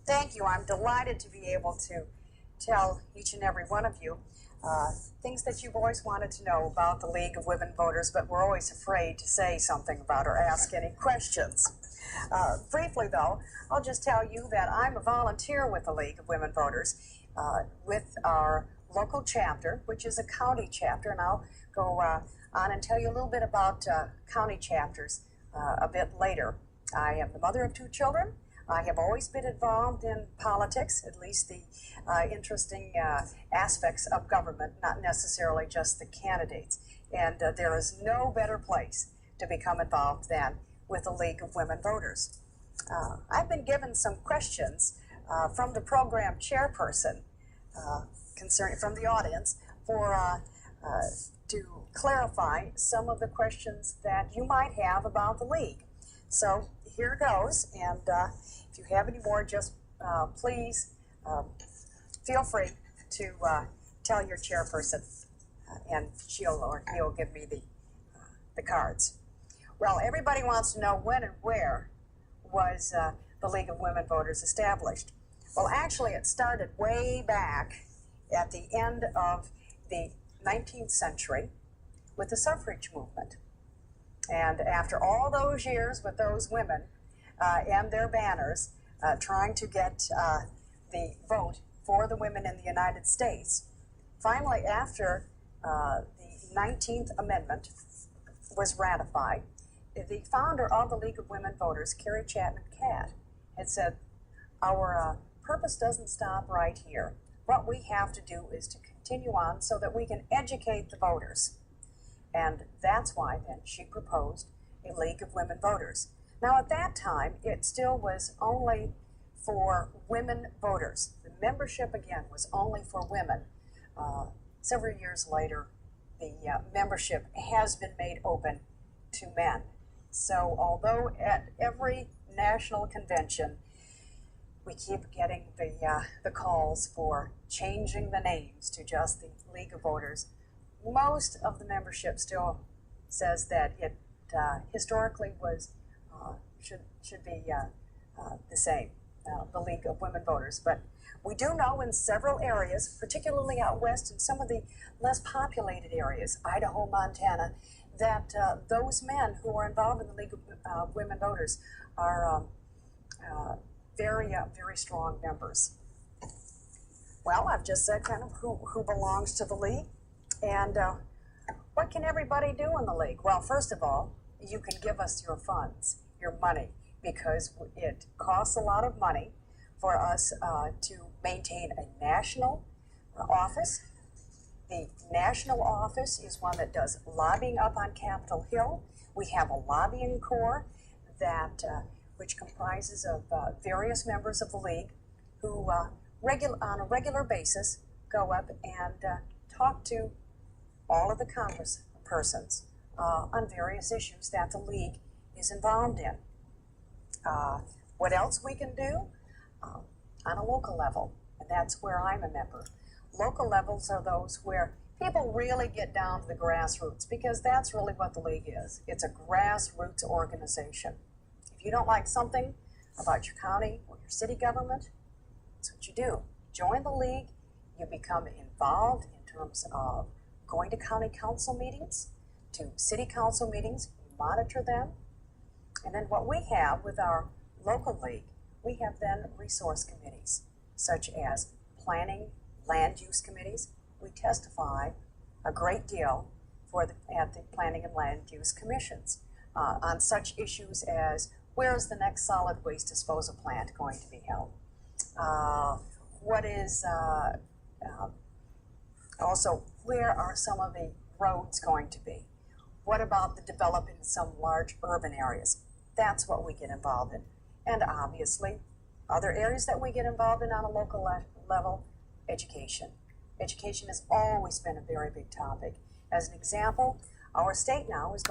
Thank you. I'm delighted to be able to tell each and every one of you things that you've always wanted to know about the League of Women Voters, but we're always afraid to say something about or ask any questions. Briefly, though, I'll just tell you that I'm a volunteer with the League of Women Voters with our local chapter, which is a county chapter, and I'll go on and tell you a little bit about county chapters a bit later. I am the mother of 2 children. I have always been involved in politics, at least the interesting aspects of government, not necessarily just the candidates. And there is no better place to become involved than with the League of Women Voters. I've been given some questions from the program chairperson, from the audience, for to clarify some of the questions that you might have about the League. So here goes, and if you have any more, just please feel free to tell your chairperson, and she'll or he'll give me the cards. Well, everybody wants to know when and where was the League of Women Voters established. Well, actually, it started way back at the end of the 19th century with the suffrage movement. And after all those years with those women and their banners trying to get the vote for the women in the United States, finally, after the 19th Amendment was ratified, the founder of the League of Women Voters, Carrie Chapman Catt, had said, our purpose doesn't stop right here. What we have to do is to continue on so that we can educate the voters. And that's why then she proposed a League of Women Voters. Now at that time, it still was only for women voters. The membership, again, was only for women. Several years later, the membership has been made open to men. So although at every national convention, we keep getting the calls for changing the names to just the League of Voters, most of the membership still says that it historically was should be the same, the League of Women Voters. But we do know in several areas, particularly out west in some of the less populated areas, Idaho, Montana, that those men who are involved in the League of Women Voters are very strong members. Well, I've just said kind of who belongs to the League. And what can everybody do in the League? Well, first of all, you can give us your funds, your money, because it costs a lot of money for us to maintain a national office. The national office is one that does lobbying up on Capitol Hill. We have a lobbying corps that which comprises of various members of the League who on a regular basis go up and talk to all of the congresspersons on various issues that the League is involved in. What else we can do? On a local level, and that's where I'm a member. Local levels are those where people really get down to the grassroots, because that's really what the League is. It's a grassroots organization. If you don't like something about your county or your city government, that's what you do. Join the League, you become involved in terms of going to county council meetings, to city council meetings, you monitor them. And then what we have with our local league, we have then resource committees, such as planning, land use committees. We testify a great deal at the planning and land use commissions on such issues as, where is the next solid waste disposal plant going to be held? What is also, where are some of the roads going to be? What about the developing some large urban areas? That's what we get involved in. And obviously, other areas that we get involved in on a local level, education. Education has always been a very big topic. As an example, our state now is going